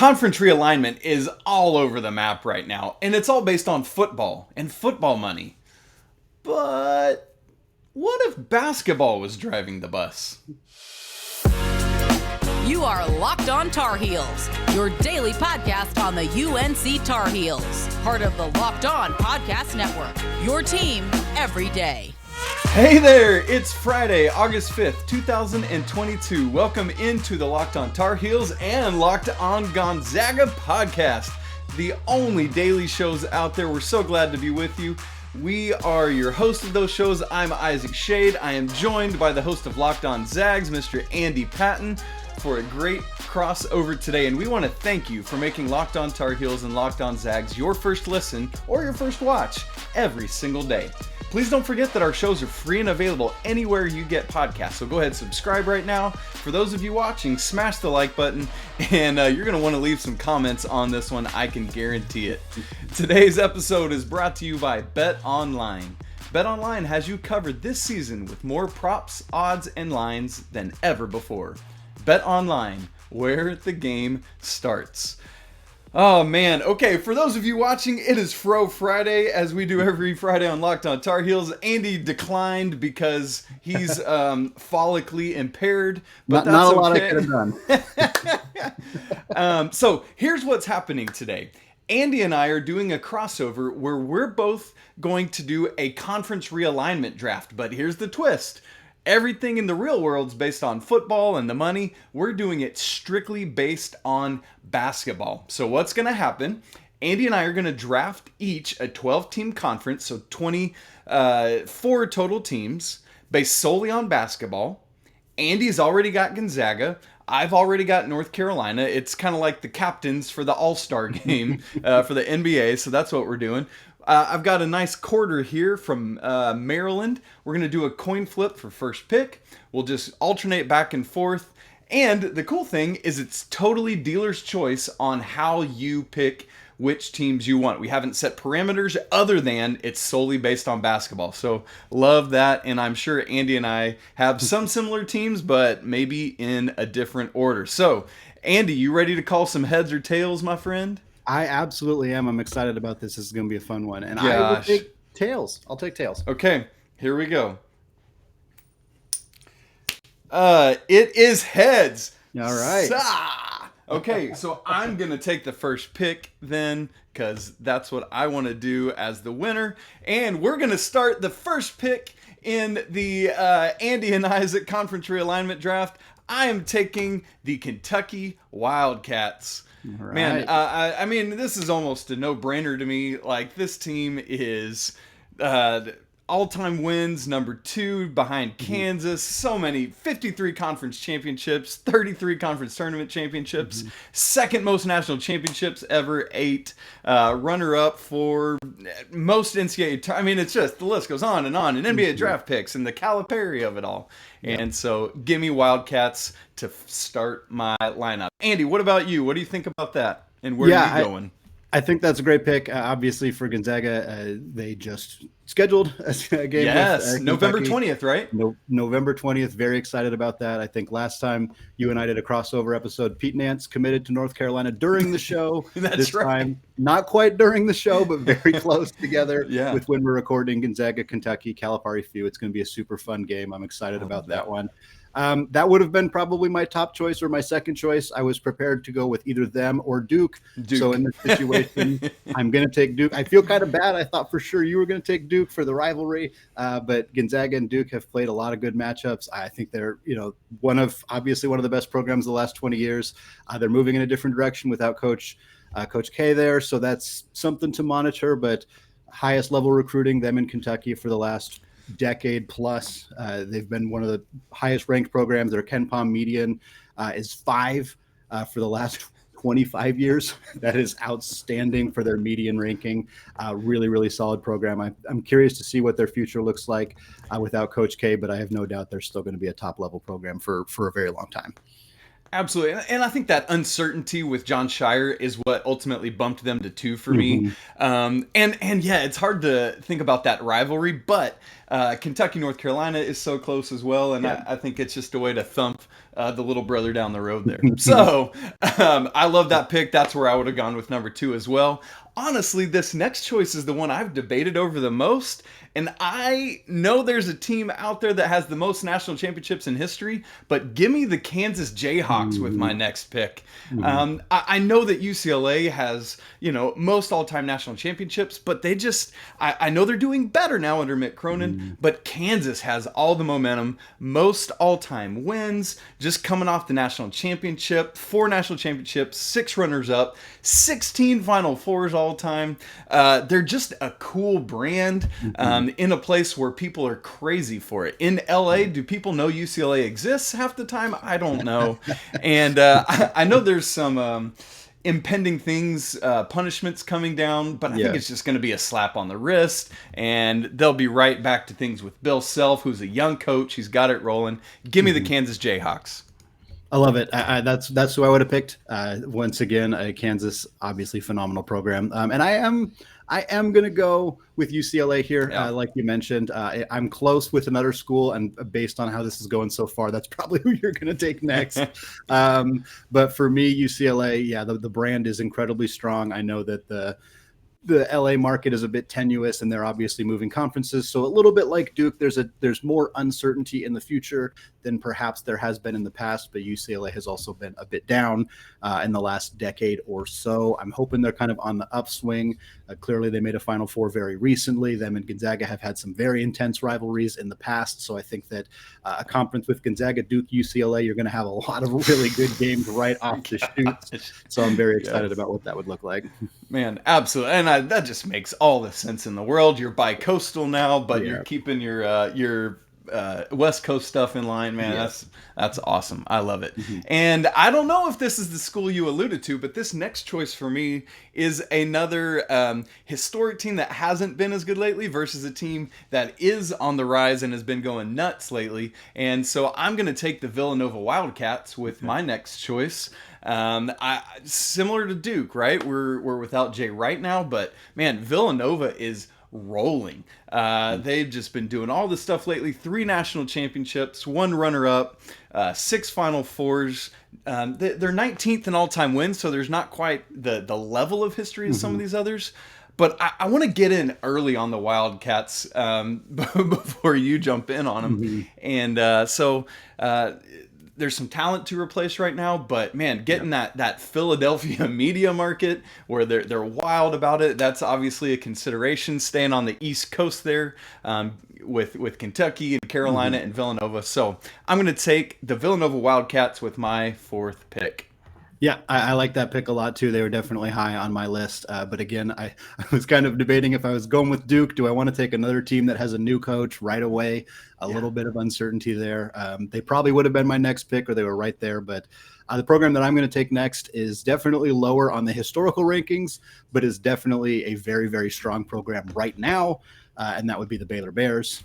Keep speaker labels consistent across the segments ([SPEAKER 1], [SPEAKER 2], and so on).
[SPEAKER 1] Conference realignment is all over the map right now, and it's all based on football and football money. But what if basketball was driving the bus?
[SPEAKER 2] You are Locked On Tar Heels, your daily podcast on the UNC Tar Heels, part of the Locked On Podcast Network, your team every day.
[SPEAKER 1] Hey there, it's Friday, August 5th, 2022. Welcome into the Locked On Tar Heels and Locked On Gonzaga podcast, the only daily shows out there. We're so glad to be with you. We are your host of those shows. I'm Isaac Schade. I am joined by the host of Locked On Zags, Mr. Andy Patton, for a great crossover today. And we want to thank you for making Locked On Tar Heels and Locked On Zags your first listen or your first watch every single day. Please don't forget that our shows are free and available anywhere you get podcasts. So go ahead and subscribe right now. For those of you watching, smash the like button, and you're going to want to leave some comments on this one. I can guarantee it. Today's episode is brought to you by BetOnline. BetOnline has you covered this season with more props, odds, and lines than ever before. BetOnline, where the game starts. Oh man, okay, for those of you watching, it is Fro Friday, as we do every Friday on Locked On Tar Heels. Andy declined because he's follically impaired, but
[SPEAKER 3] not a lot I could have
[SPEAKER 1] done. So here's what's happening today. Andy and I are doing a crossover where we're both going to do a conference realignment draft, but here's the twist. Everything in the real world's based on football and the money. We're doing it strictly based on basketball. So what's going to happen? Andy and I are going to draft each a 12-team conference, so 24 total teams, based solely on basketball. Andy's already got Gonzaga. I've already got North Carolina. It's kind of like the captains for the All-Star game for the NBA, so that's what we're doing. I've got a nice quarter here from Maryland. We're going to do a coin flip for first pick. We'll just alternate back and forth. And the cool thing is it's totally dealer's choice on how you pick which teams you want. We haven't set parameters other than it's solely based on basketball. So love that. And I'm sure Andy and I have some similar teams, but maybe in a different order. So Andy, you ready to call some heads or tails, my friend?
[SPEAKER 3] I absolutely am. I'm excited about this. This is going to be a fun one. And I will take tails. I'll take tails.
[SPEAKER 1] Okay, here we go. It is heads.
[SPEAKER 3] All right.
[SPEAKER 1] Okay, so I'm going to take the first pick then, because that's what I want to do as the winner. And we're going to start the first pick in the Andy and Isaac Conference Realignment Draft. I am taking the Kentucky Wildcats. Right. Man, I mean, this is almost a no-brainer to me. Like, this team is all-time wins, number 2 behind Kansas. So many, 53 conference championships, 33 conference tournament championships, second most national championships ever, 8. Runner-up for most NCAA. I mean, it's just, the list goes on, and NBA draft picks, and the Calipari of it all. Yep. And so, give me Wildcats to start my lineup. Andy, what about you? What do you think about that? And where are you going?
[SPEAKER 3] I think that's a great pick. Obviously, for Gonzaga, they just scheduled a game.
[SPEAKER 1] Yes, November 20th, right?
[SPEAKER 3] November 20th. Very excited about that. I think last time you and I did a crossover episode, Pete Nance committed to North Carolina during the show.
[SPEAKER 1] That's
[SPEAKER 3] this
[SPEAKER 1] right.
[SPEAKER 3] time, not quite during the show, but very close together
[SPEAKER 1] Yeah.
[SPEAKER 3] with when we're recording Gonzaga, Kentucky, Calipari few. It's going to be a super fun game. I'm excited about that one. That would have been probably my top choice or my second choice. I was prepared to go with either them or Duke. So in this situation, I'm going to take Duke. I feel kind of bad. I thought for sure you were going to take Duke for the rivalry, but Gonzaga and Duke have played a lot of good matchups. I think they're, one of the best programs of the last 20 years. They're moving in a different direction without Coach K there. So that's something to monitor, but highest level recruiting, them in Kentucky for the last decade plus. They've been one of the highest ranked programs. Their Ken Pom median is 5 for the last 25 years. That is outstanding for their median ranking. Really, really solid program. I'm curious to see what their future looks like without Coach K, but I have no doubt they're still going to be a top level program for a very long time.
[SPEAKER 1] Absolutely. And I think that uncertainty with John Shire is what ultimately bumped them to 2 for me. And yeah, it's hard to think about that rivalry, but Kentucky, North Carolina is so close as well, and I think it's just a way to thump the little brother down the road there. So I love that pick. That's where I would have gone with number 2 as well. Honestly, this next choice is the one I've debated over the most, and I know there's a team out there that has the most national championships in history, but give me the Kansas Jayhawks with my next pick. I know that UCLA has, most all-time national championships, but they just, I know they're doing better now under Mick Cronin, but Kansas has all the momentum, most all-time wins, just coming off the national championship, 4 national championships, 6 runners-up, 16 Final Fours all time. They're just a cool brand in a place where people are crazy for it. In LA, do people know UCLA exists half the time? I don't know. And I know there's some impending things, punishments coming down, but I think it's just going to be a slap on the wrist, and they'll be right back to things with Bill Self, who's a young coach. He's got it rolling. Give me the Kansas Jayhawks.
[SPEAKER 3] I love it. That's who I would have picked. Once again, Kansas, obviously phenomenal program. And I am going to go with UCLA here. Like you mentioned, I'm close with another school, and based on how this is going so far, that's probably who you're going to take next. But for me, UCLA, the brand is incredibly strong. I know that the LA market is a bit tenuous, and they're obviously moving conferences. So a little bit like Duke, there's more uncertainty in the future than perhaps there has been in the past, but UCLA has also been a bit down in the last decade or so. I'm hoping they're kind of on the upswing. Clearly, they made a Final Four very recently. Them and Gonzaga have had some very intense rivalries in the past, so I think that a conference with Gonzaga, Duke, UCLA, you're going to have a lot of really good games right off the shoot. So I'm very excited about what that would look like.
[SPEAKER 1] Man, absolutely. And that just makes all the sense in the world. You're bi-coastal now, but you're keeping your West Coast stuff in line, man. That's awesome. I love it. And I don't know if this is the school you alluded to, but this next choice for me is another historic team that hasn't been as good lately versus a team that is on the rise and has been going nuts lately. And so I'm going to take the Villanova Wildcats with my next choice. Similar to Duke, right? We're without Jay right now, but man, Villanova is rolling. They've just been doing all this stuff lately. 3 national championships, 1 runner-up, 6 Final Fours. They're 19th in all-time wins, so there's not quite the level of history as some of these others. But I want to get in early on the Wildcats before you jump in on them. And so there's some talent to replace right now, but man, getting that Philadelphia media market where they're wild about it, that's obviously a consideration. Staying on the East Coast there with Kentucky and Carolina and Villanova. So I'm going to take the Villanova Wildcats with my 4th pick.
[SPEAKER 3] Yeah, I like that pick a lot too. They were definitely high on my list. But again, I was kind of debating if I was going with Duke. Do I want to take another team that has a new coach right away? A little bit of uncertainty there. They probably would have been my next pick, or they were right there. But the program that I'm going to take next is definitely lower on the historical rankings, but is definitely a very, very strong program right now. And that would be the Baylor Bears.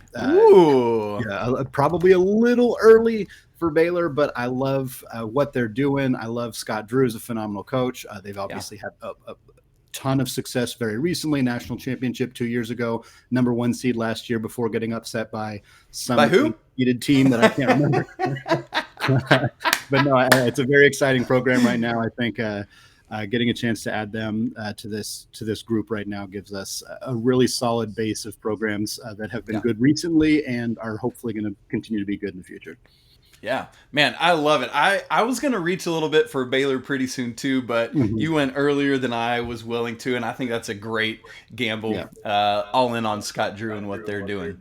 [SPEAKER 3] Probably a little early for Baylor, but I love what they're doing. I love Scott Drew as a phenomenal coach. They've obviously had a ton of success very recently. National championship 2 years ago, number 1 seed last year before getting upset by some undefeated team that I can't remember. But no, it's a very exciting program right now. I think getting a chance to add them to this group right now gives us a really solid base of programs that have been good recently and are hopefully going to continue to be good in the future.
[SPEAKER 1] Yeah, man, I love it. I was going to reach a little bit for Baylor pretty soon too, but you went earlier than I was willing to, and I think that's a great gamble, all in on Scott Drew and what they're doing.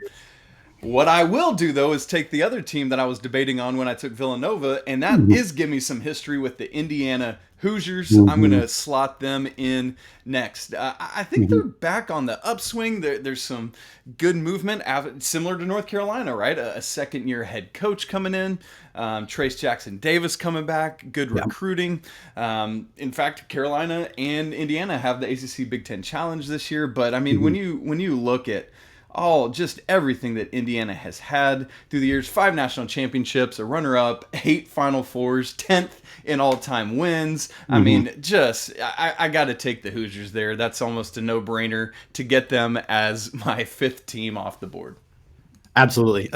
[SPEAKER 1] What I will do, though, is take the other team that I was debating on when I took Villanova, and that is give me some history with the Indiana Hoosiers. I'm going to slot them in next. I think they're back on the upswing. There's some good movement, similar to North Carolina, right? A second-year head coach coming in. Trace Jackson Davis coming back. Good recruiting. In fact, Carolina and Indiana have the ACC Big Ten Challenge this year. But, I mean, when you look at just everything that Indiana has had through the years, 5 national championships, a runner-up, 8 Final Fours, 10th in all-time wins. I mean, I got to take the Hoosiers there. That's almost a no-brainer to get them as my 5th team off the board.
[SPEAKER 3] Absolutely.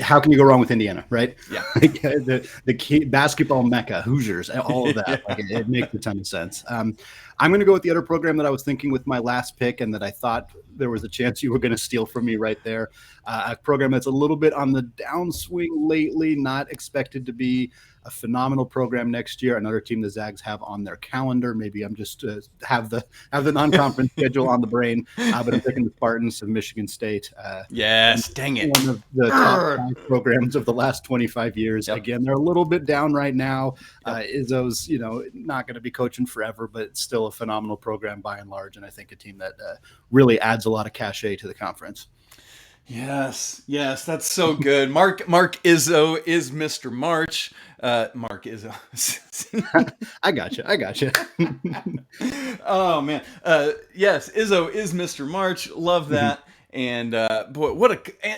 [SPEAKER 3] How can you go wrong with Indiana, right?
[SPEAKER 1] Yeah.
[SPEAKER 3] the key, basketball mecca, Hoosiers, all of that.
[SPEAKER 1] Yeah.
[SPEAKER 3] Like, it makes a ton of sense. I'm going to go with the other program that I was thinking with my last pick and that I thought there was a chance you were going to steal from me right there. A program that's a little bit on the downswing lately, not expected to be a phenomenal program next year. Another team the Zags have on their calendar. Maybe I'm just have the non-conference schedule on the brain, but I'm picking the Spartans of Michigan State.
[SPEAKER 1] Yes, dang it.
[SPEAKER 3] One of the top 5 programs of the last 25 years.
[SPEAKER 1] Yep.
[SPEAKER 3] Again, they're a little bit down right now. Izzo's, not going to be coaching forever, but it's still a phenomenal program by and large, and I think a team that really adds a lot of cachet to the conference.
[SPEAKER 1] Yes, that's so good. Mark Izzo is Mr. March. Mark Izzo.
[SPEAKER 3] I gotcha.
[SPEAKER 1] Oh man. Yes, Izzo is Mr. March. Love that. And boy,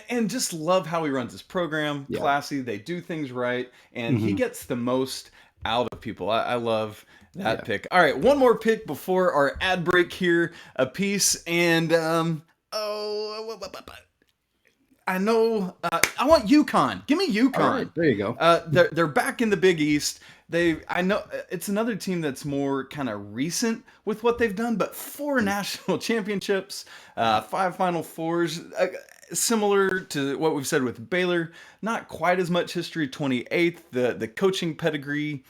[SPEAKER 1] and just love how he runs his program.
[SPEAKER 3] Yeah.
[SPEAKER 1] Classy. They do things right, and he gets the most out of people. I love that pick. All right, one more pick before our ad break here. A piece and I know. I want UConn. Give me UConn.
[SPEAKER 3] All right, there you go.
[SPEAKER 1] They're back in the Big East. I know it's another team that's more kind of recent with what they've done, but 4 national championships, 5 Final Fours, similar to what we've said with Baylor. Not quite as much history. 28th. The coaching pedigree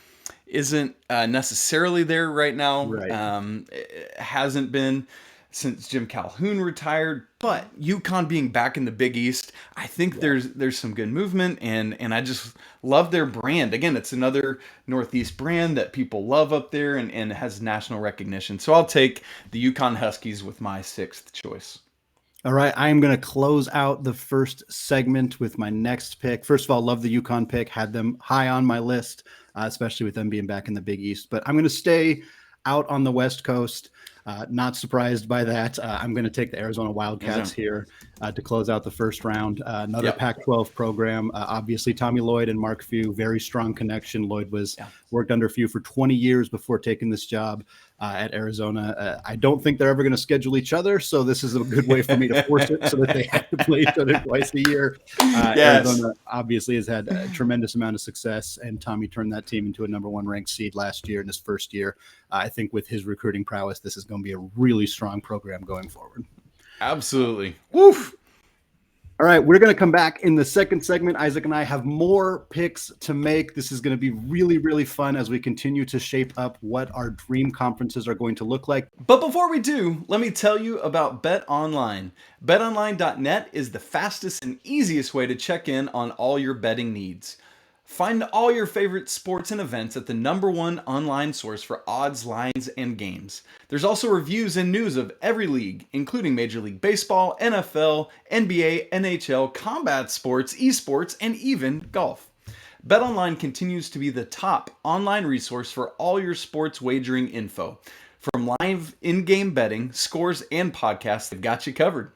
[SPEAKER 1] isn't necessarily there right now.
[SPEAKER 3] Right.
[SPEAKER 1] It hasn't been since Jim Calhoun retired, but UConn being back in the Big East, I think there's some good movement, and I just love their brand. Again, it's another Northeast brand that people love up there and has national recognition. So I'll take the Yukon Huskies with my 6th choice.
[SPEAKER 3] All right, I am going to close out the first segment with my next pick. First of all, love the UConn pick, had them high on my list, especially with them being back in the Big East. But I'm going to stay out on the West Coast. Not surprised by that. I'm going to take the Arizona Wildcats here to close out the first round. Another Pac-12 program. Obviously, Tommy Lloyd and Mark Few, very strong connection. Lloyd worked under Few for 20 years before taking this job at Arizona. I don't think they're ever going to schedule each other, so this is a good way for me to force it so that they have to play each other twice a year. Arizona obviously has had a tremendous amount of success, and Tommy turned that team into a number 1 ranked seed last year in his first year. I think with his recruiting prowess, this is going to be a really strong program going forward.
[SPEAKER 1] Absolutely. Woof.
[SPEAKER 3] All right, we're going to come back in the second segment. Isaac and I have more picks to make. This is going to be really, really fun as we continue to shape up what our dream conferences are going to look like.
[SPEAKER 1] But before we do, let me tell you about BetOnline. BetOnline.net is the fastest and easiest way to check in on all your betting needs. Find all your favorite sports and events at the #1 online source for odds, lines, and games. There's also reviews and news of every league, including Major League Baseball, NFL, NBA, NHL, combat sports, esports, and even golf. BetOnline continues to be the top online resource for all your sports wagering info. From live in-game betting, scores, and podcasts, they've got you covered.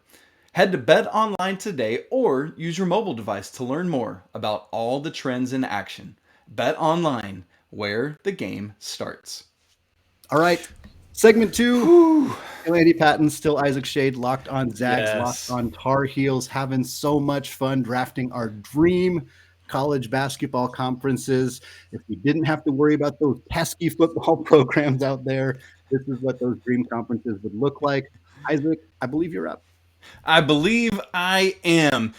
[SPEAKER 1] Head to BetOnline today or use your mobile device to learn more about all the trends in action. BetOnline, where the game starts.
[SPEAKER 3] All right, segment 2. Still Andy Patton, still Isaac Schade, locked on Zags, locked on Tar Heels, having so much fun drafting our dream college basketball conferences. If we didn't have to worry about those pesky football programs out there, this is what those dream conferences would look like. Isaac, I believe you're up.
[SPEAKER 1] I believe I am.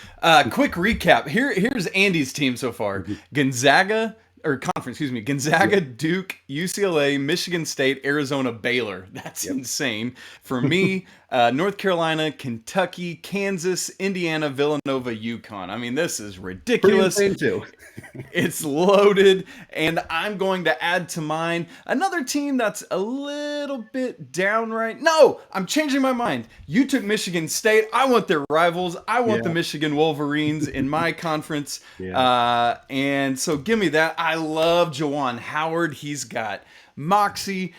[SPEAKER 1] Quick recap. Here's Andy's team so far. Gonzaga, Duke, UCLA, Michigan State, Arizona, Baylor. That's insane. For me, North Carolina, Kentucky, Kansas, Indiana, Villanova, UConn. I mean, this is ridiculous.
[SPEAKER 3] Pretty insane too.
[SPEAKER 1] It's loaded, and I'm going to add to mine another team that's a little bit down right. No, I'm changing my mind. You took Michigan State. I want their rivals. I want the Michigan Wolverines in my conference. And so give me that. I love Juwan Howard. He's got moxie.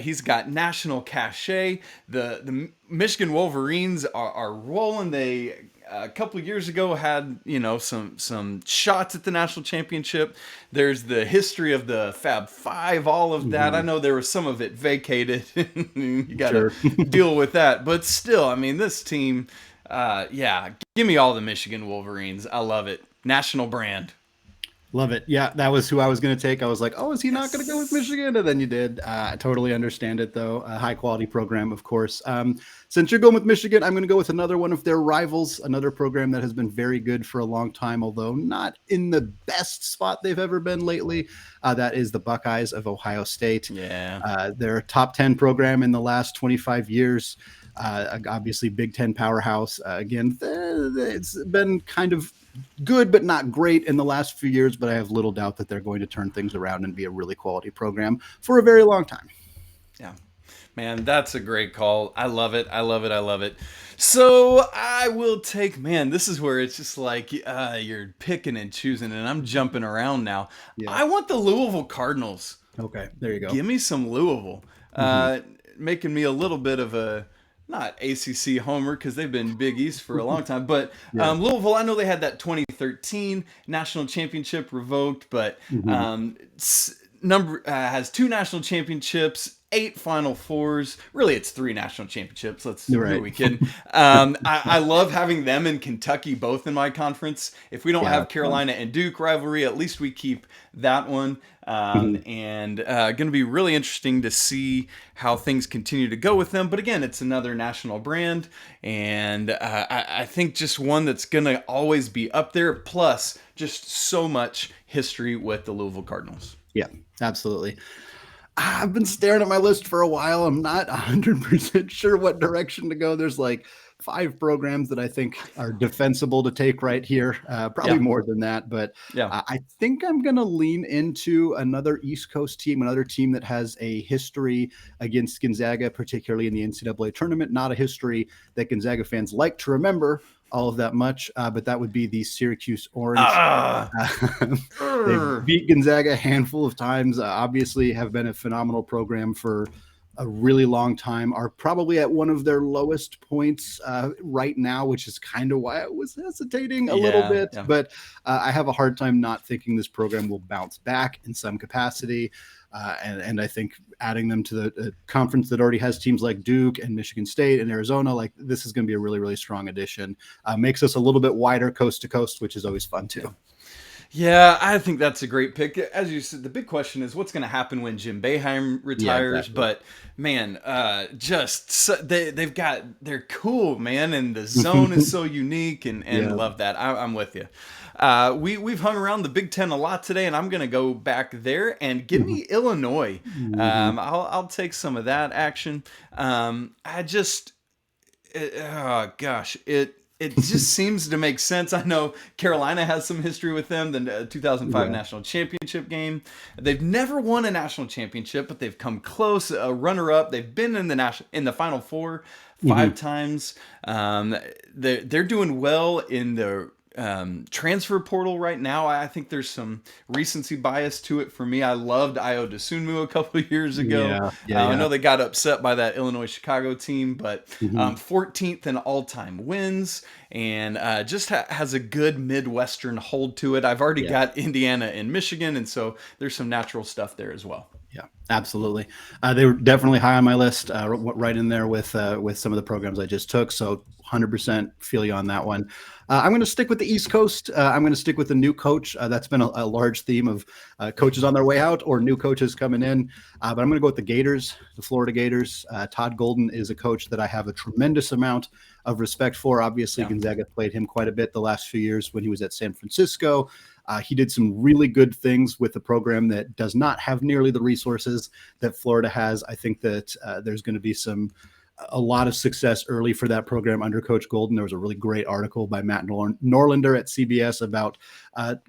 [SPEAKER 1] He's got national cachet. The Michigan Wolverines are rolling. They a couple of years ago had some shots at the national championship. There's the history of the Fab Five, all of that. I know there was some of it vacated. You got to deal with that, but still, I mean, this team Yeah, give me all the Michigan Wolverines. I love it. National brand.
[SPEAKER 3] Love it. Yeah, that was who I was going to take. I was like, oh, is he not going to go with Michigan? And then you did. I totally understand it, though. A high-quality program, of course. Since you're going with Michigan, I'm going to go with another one of their rivals, another program that has been very good for a long time, although not in the best spot they've ever been lately. That is the Buckeyes of Ohio State.
[SPEAKER 1] Yeah.
[SPEAKER 3] They're a top 10 program in the last 25 years. Obviously, Big Ten powerhouse. Again, it's been kind of good, but not great in the last few years, but I have little doubt that they're going to turn things around and be a really quality program for a very long time.
[SPEAKER 1] Yeah, man, that's a great call. I love it. I love it. I love it. So I will take, man, this is where it's just like you're picking and choosing, and I'm jumping around now. Yeah. I want the Louisville Cardinals.
[SPEAKER 3] Okay, there you go.
[SPEAKER 1] Give me some Louisville. Making me a little bit of a, not ACC homer because they've been Big East for a long time, but Louisville, I know they had that 2013 national championship revoked, but has 2 national championships, 8 Final Fours. Really, it's 3 national championships. Who are we kidding? I love having them and Kentucky both in my conference. If we don't have Carolina and Duke rivalry, at least we keep that one. And going to be really interesting to see how things continue to go with them. But again, it's another national brand, and I think just one that's going to always be up there. Plus, just so much history with the Louisville Cardinals.
[SPEAKER 3] Yeah, absolutely. I've been staring at my list for a while. I'm not 100% sure what direction to go. There's like 5 programs that I think are defensible to take right here. Probably more than that, but I think I'm going to lean into another East Coast team, another team that has a history against Gonzaga, particularly in the NCAA tournament. Not a history that Gonzaga fans like to remember all of that much, but that would be the Syracuse Orange. They beat Gonzaga a handful of times, obviously have been a phenomenal program for a really long time, are probably at one of their lowest points right now, which is kind of why I was hesitating a little bit. Yeah. But I have a hard time not thinking this program will bounce back in some capacity. And I think adding them to the conference that already has teams like Duke and Michigan State and Arizona, like this is going to be a really, really strong addition. Makes us a little bit wider coast to coast, which is always fun too.
[SPEAKER 1] Yeah, I think that's a great pick. As you said, the big question is what's going to happen when Jim Boeheim retires. Exactly. But man, they're cool, man, and the zone is so unique, and love that. I'm with you. We've hung around the Big Ten a lot today, and I'm going to go back there and give me Illinois. I'll take some of that action. It just seems to make sense. I know Carolina has some history with them, the 2005 national championship game. They've never won a national championship, but they've come close, a runner-up. They've been in the Final Four 5 times. They're doing well in the transfer portal right now. I think there's some recency bias to it for me. I loved Ayo Dosunmu a couple of years ago. I know they got upset by that Illinois-Chicago team, but 14th in all-time wins, and just has a good Midwestern hold to it. I've already got Indiana and Michigan, and so there's some natural stuff there as well.
[SPEAKER 3] Yeah, absolutely. They were definitely high on my list, right in there with some of the programs I just took. So 100% feel you on that one. I'm going to stick with the East Coast. I'm going to stick with the new coach. That's been a large theme of coaches on their way out or new coaches coming in. But I'm going to go with the Gators, the Florida Gators. Todd Golden is a coach that I have a tremendous amount of respect for. Obviously, Gonzaga played him quite a bit the last few years when he was at San Francisco. He did some really good things with the program that does not have nearly the resources that Florida has. I think that there's going to be a lot of success early for that program under Coach Golden. There was a really great article by Matt Norlander at CBS about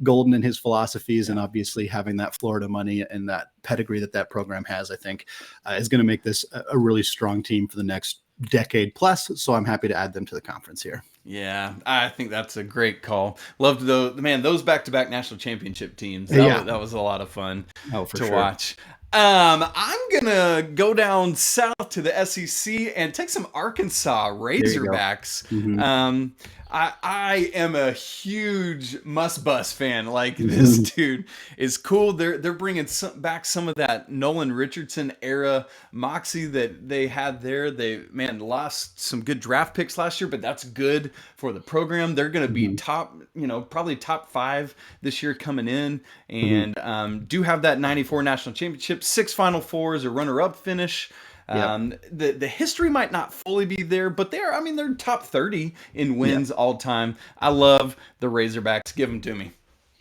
[SPEAKER 3] Golden and his philosophies, and obviously having that Florida money and that pedigree that program has, I think is going to make this a really strong team for the next decade plus. So I'm happy to add them to the conference here.
[SPEAKER 1] Yeah, I think that's a great call. Loved those back-to-back national championship teams. That was a lot of fun to watch. I'm gonna go down south to the SEC and take some Arkansas Razorbacks. I am a huge Must Bus fan. Like, this dude is cool. They're bringing back some of that Nolan Richardson era moxie that they had there. They lost some good draft picks last year, but that's good for the program. They're going to be top, probably top 5 this year coming in, and do have that 94 national championship, 6 Final Fours, a runner-up finish. The history might not fully be there, but they're top 30 in wins all time. I love the Razorbacks. Give them to me.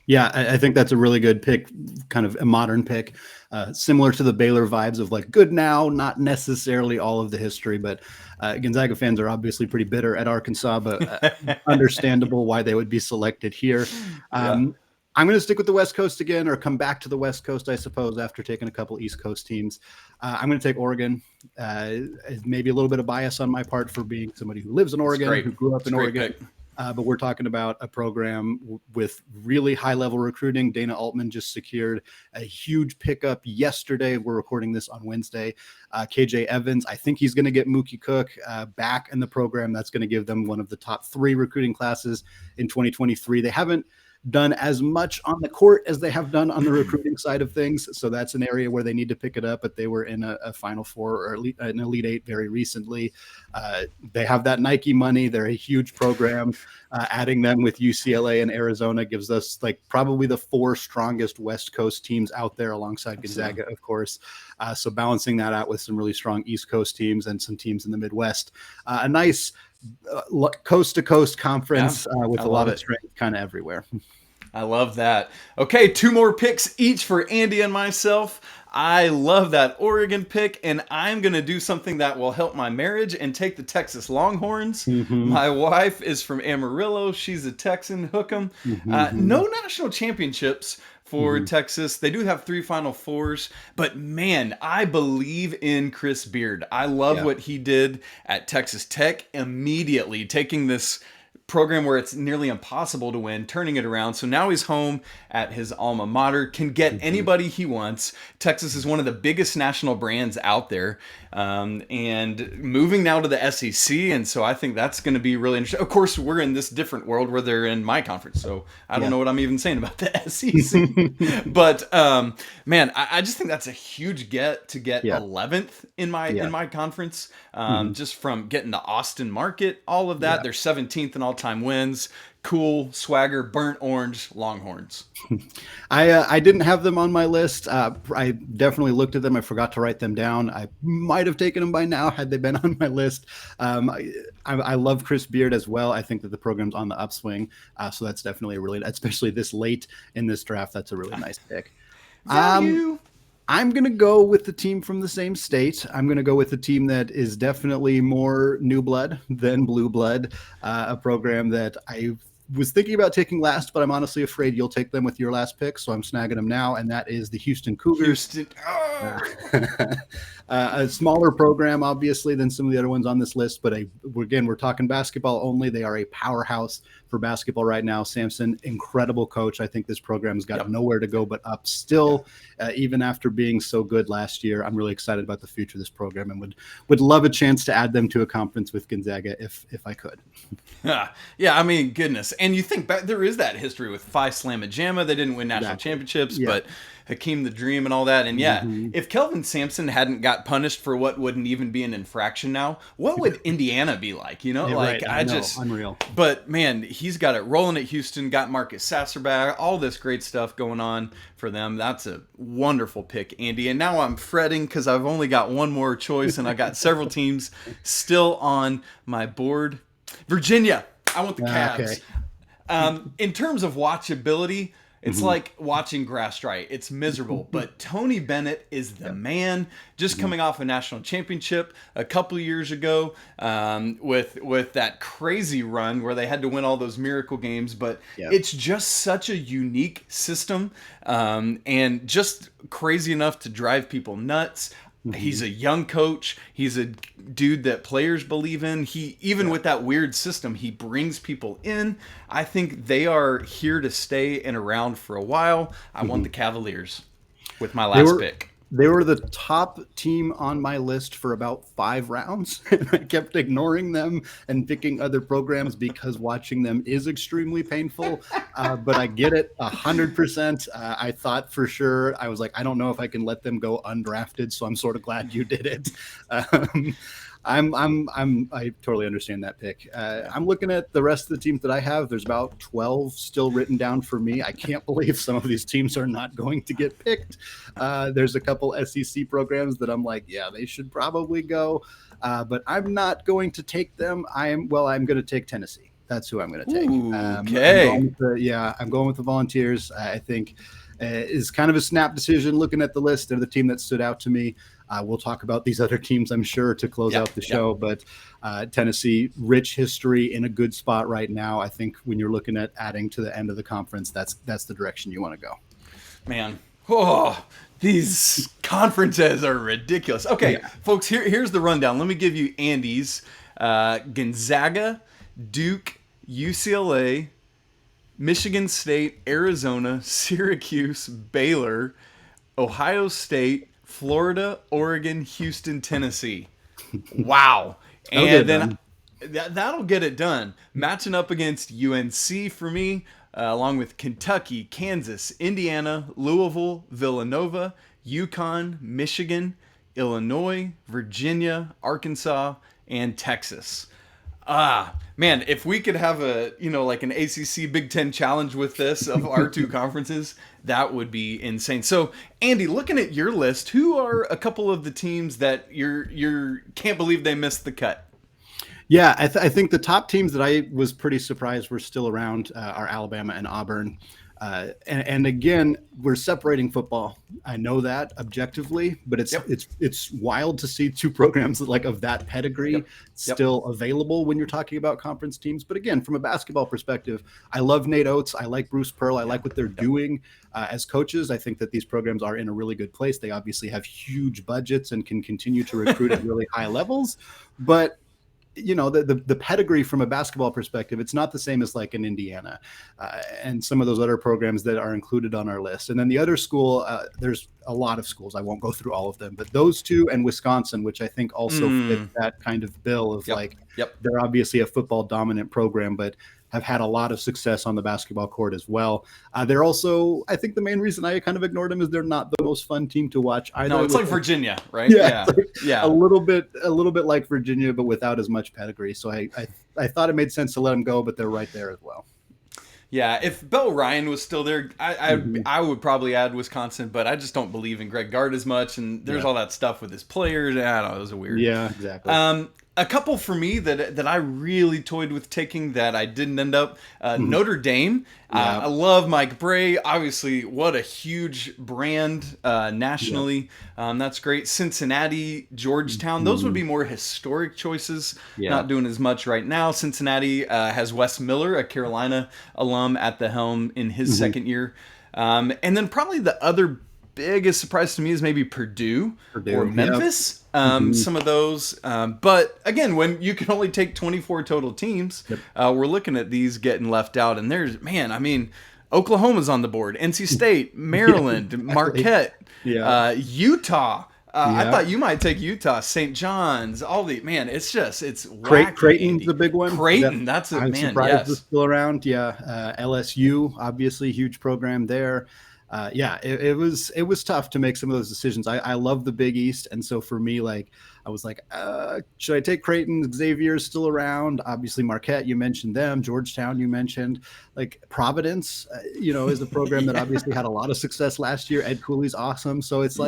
[SPEAKER 3] Yeah, I think that's a really good pick, kind of a modern pick, similar to the Baylor vibes of like good now, not necessarily all of the history, but Gonzaga fans are obviously pretty bitter at Arkansas, but understandable why they would be selected here. I'm going to stick with the West Coast again, or come back to the West Coast, I suppose, after taking a couple East Coast teams. I'm going to take Oregon. Maybe a little bit of bias on my part for being somebody who lives in Oregon, who grew up in Oregon. But we're talking about a program with really high-level recruiting. Dana Altman just secured a huge pickup yesterday. We're recording this on Wednesday. KJ Evans, I think he's going to get Mookie Cook back in the program. That's going to give them one of the top 3 recruiting classes in 2023. They haven't done as much on the court as they have done on the recruiting side of things. So that's an area where they need to pick it up, but they were in a Final Four or an Elite 8 very recently. They have that Nike money. They're a huge program. Adding them with UCLA and Arizona gives us like probably the 4 strongest West Coast teams out there alongside Gonzaga, of course. So balancing that out with some really strong East Coast teams and some teams in the Midwest, a nice coast to coast conference with a lot of strength kind of everywhere.
[SPEAKER 1] I love that. Okay, 2 more picks each for Andy and myself. I love that Oregon pick, and I'm going to do something that will help my marriage and take the Texas Longhorns. My wife is from Amarillo. She's a Texan. Hook 'em. No national championships for Texas. They do have 3 Final Fours, but man, I believe in Chris Beard. I love what he did at Texas Tech, immediately taking this program where it's nearly impossible to win, turning it around. So now he's home at his alma mater, can get anybody he wants. Texas is one of the biggest national brands out there, and moving now to the SEC. And so I think that's going to be really interesting. Of course, we're in this different world where they're in my conference, so I don't know what I'm even saying about the SEC. But man, I just think that's a huge get to get 11th in my conference, just from getting the Austin market, all of that. They're 17th in all-time wins. Cool swagger, burnt orange Longhorns.
[SPEAKER 3] I didn't have them on my list. I definitely looked at them. I forgot to write them down. I might have taken them by now had they been on my list. I love Chris Beard as well. I think that the program's on the upswing. So that's definitely especially this late in this draft, that's a really nice pick. I'm going to go with the team from the same state. I'm going to go with the team that is definitely more new blood than blue blood, a program that I was thinking about taking last, but I'm honestly afraid you'll take them with your last pick, so I'm snagging them now, and that is the Houston Cougars. A smaller program, obviously, than some of the other ones on this list, but again, we're talking basketball only. They are a powerhouse for basketball right now. Sampson, incredible coach. I think this program's got nowhere to go but up still, even after being so good last year. I'm really excited about the future of this program and would love a chance to add them to a conference with Gonzaga if I could.
[SPEAKER 1] Yeah, I mean, goodness. And you think back, there is that history with Phi Slamma Jamma. They didn't win national championships, but Hakeem the Dream and all that. And if Kelvin Sampson hadn't got punished for what wouldn't even be an infraction now, what would Indiana be like?
[SPEAKER 3] Unreal.
[SPEAKER 1] But man, he's got it rolling at Houston, got Marcus Sasser back, all this great stuff going on for them. That's a wonderful pick, Andy. And now I'm fretting because I've only got one more choice, and I got several teams still on my board. Virginia, I want the Cavs. In terms of watchability, it's like watching grass dry. It's miserable. But Tony Bennett is the man, just coming off a national championship a couple years ago, with that crazy run where they had to win all those miracle games. But it's just such a unique system, and just crazy enough to drive people nuts. He's a young coach. He's a dude that players believe in. He with that weird system, he brings people in. I think they are here to stay and around for a while. I want the Cavaliers with my last pick.
[SPEAKER 3] They were the top team on my list for about 5 rounds. And I kept ignoring them and picking other programs because watching them is extremely painful. But I get it 100%. I thought for sure, I was like, I don't know if I can let them go undrafted. So I'm sort of glad you did it. I totally understand that pick. I'm looking at the rest of the teams that I have. There's about 12 still written down for me. I can't believe some of these teams are not going to get picked. There's a couple SEC programs that I'm like, yeah, they should probably go. But I'm not going to take them. I'm going to take Tennessee. That's who I'm going to take.
[SPEAKER 1] Okay.
[SPEAKER 3] I'm going with the Volunteers. I think is kind of a snap decision looking at the list. They're the team that stood out to me. We'll talk about these other teams, I'm sure, to close out the show. But Tennessee, rich history, in a good spot right now. I think when you're looking at adding to the end of the conference, that's the direction you want to go.
[SPEAKER 1] Man, these conferences are ridiculous. Okay, folks, here's the rundown. Let me give you Andy's. Gonzaga, Duke, UCLA, Michigan State, Arizona, Syracuse, Baylor, Ohio State, Florida, Oregon, Houston, Tennessee. Wow. And then that'll get it done. Matching up against UNC for me, along with Kentucky, Kansas, Indiana, Louisville, Villanova, UConn, Michigan, Illinois, Virginia, Arkansas, and Texas. Man, if we could have like an ACC Big Ten challenge with this of our two conferences, that would be insane. So, Andy, looking at your list, who are a couple of the teams that you're can't believe they missed the cut?
[SPEAKER 3] Yeah, I think the top teams that I was pretty surprised were still around are Alabama and Auburn. And again, we're separating football. I know that objectively, but it's wild to see two programs that, of that pedigree still available when you're talking about conference teams. But again, from a basketball perspective, I love Nate Oates. I like Bruce Pearl. I like what they're doing as coaches. I think that these programs are in a really good place. They obviously have huge budgets and can continue to recruit at really high levels. But the pedigree from a basketball perspective, it's not the same as like an Indiana and some of those other programs that are included on our list. And then the other school, there's a lot of schools. I won't go through all of them, but those two and Wisconsin, which I think also fit that kind of bill of they're obviously a football dominant program, but have had a lot of success on the basketball court as well. They're also, I think the main reason I kind of ignored them is they're not the most fun team to watch either.
[SPEAKER 1] No, it's like Virginia, right?
[SPEAKER 3] Yeah. A little bit like Virginia, but without as much pedigree. So I thought it made sense to let them go, but they're right there as well.
[SPEAKER 1] Yeah, if Bill Ryan was still there, I would probably add Wisconsin, but I just don't believe in Greg Gard as much, and there's all that stuff with his players. I don't know, it was a weird.
[SPEAKER 3] Yeah, exactly.
[SPEAKER 1] A couple for me that I really toyed with taking that I didn't end up. Notre Dame. I love Mike Bray. Obviously, what a huge brand nationally. That's great. Cincinnati, Georgetown. Those would be more historic choices. Not doing as much right now. Cincinnati has Wes Miller, a Carolina alum, at the helm in his second year. And then probably the other biggest surprise to me is maybe Purdue or Memphis. Some of those. But again, when you can only take 24 total teams, we're looking at these getting left out. And Oklahoma's on the board, NC State, Maryland, Marquette, Utah. I thought you might take Utah, St. John's, it's wacky.
[SPEAKER 3] Creighton's a big one.
[SPEAKER 1] Creighton,
[SPEAKER 3] I'm surprised it's still around. LSU, obviously huge program there. It was tough to make some of those decisions. I love the Big East. And so for me, I was like, should I take Creighton? Xavier's still around. Obviously Marquette, you mentioned them. Georgetown, you mentioned. Providence, is a program that obviously had a lot of success last year. Ed Cooley's awesome. So it's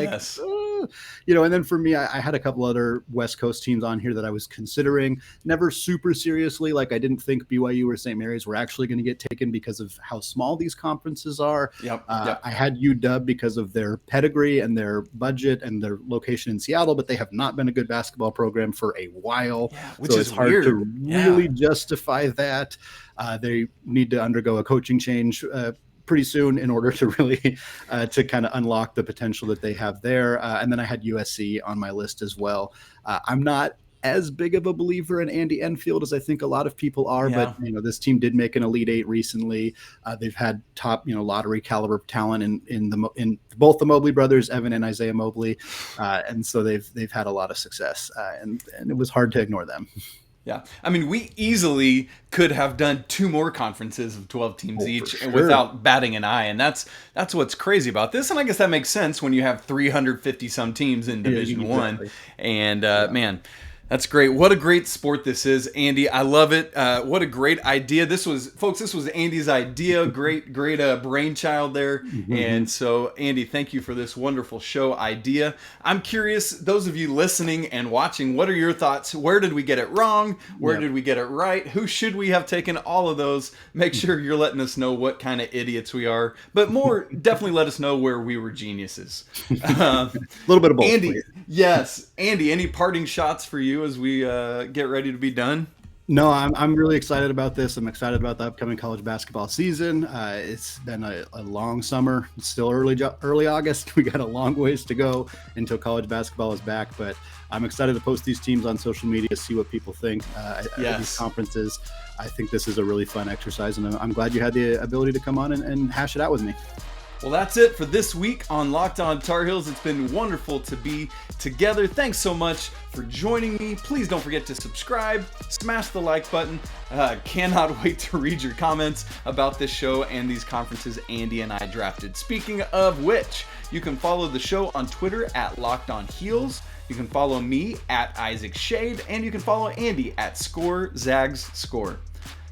[SPEAKER 3] and then for me, I had a couple other West Coast teams on here that I was considering, never super seriously. I didn't think BYU or St. Mary's were actually going to get taken because of how small these conferences are. I had UW because of their pedigree and their budget and their location in Seattle, but they have not been a good basketball program for a while.
[SPEAKER 1] Which is
[SPEAKER 3] hard
[SPEAKER 1] weird.
[SPEAKER 3] to really justify that. They need to undergo a coaching change pretty soon in order to really to kind of unlock the potential that they have there. And then I had USC on my list as well. I'm not as big of a believer in Andy Enfield as I think a lot of people are, but this team did make an Elite Eight recently. They've had top, lottery caliber talent in both the Mobley brothers, Evan and Isaiah Mobley, and so they've had a lot of success, and it was hard to ignore them.
[SPEAKER 1] Yeah. I mean, we easily could have done 2 more conferences of 12 teams each
[SPEAKER 3] sure.
[SPEAKER 1] without batting an eye. And that's what's crazy about this. And I guess that makes sense when you have 350 some teams in Division One. And man, that's great. What a great sport this is, Andy. I love it. What a great idea. This was Andy's idea. Great brainchild there. Mm-hmm. And so, Andy, thank you for this wonderful show idea. I'm curious, those of you listening and watching, what are your thoughts? Where did we get it wrong? Where did we get it right? Who should we have taken? All of those. Make sure you're letting us know what kind of idiots we are. But more, definitely let us know where we were geniuses.
[SPEAKER 3] A little bit of both.
[SPEAKER 1] Andy,
[SPEAKER 3] please.
[SPEAKER 1] yes. Andy, any parting shots for you as we get ready to be done?
[SPEAKER 3] No, I'm really excited about this. I'm excited about the upcoming college basketball season. It's been a long summer. It's still early August. We got a long ways to go until college basketball is back, but I'm excited to post these teams on social media, see what people think at these conferences. I think this is a really fun exercise, and I'm glad you had the ability to come on and hash it out with me.
[SPEAKER 1] Well, that's it for this week on Locked On Tar Heels. It's been wonderful to be together. Thanks so much for joining me. Please don't forget to subscribe, smash the like button. Cannot wait to read your comments about this show and these conferences Andy and I drafted. Speaking of which, you can follow the show on Twitter at Locked On Heels. You can follow me at Isaac Schade, and you can follow Andy at ScoreZagsScore.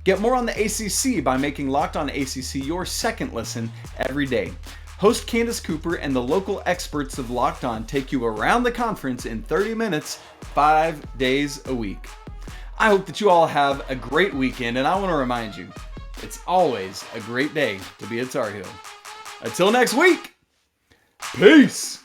[SPEAKER 1] Get more on the ACC by making Locked On ACC your second listen every day. Host Candace Cooper and the local experts of Locked On take you around the conference in 30 minutes, 5 days a week. I hope that you all have a great weekend, and I want to remind you, it's always a great day to be a Tar Heel. Until next week, peace!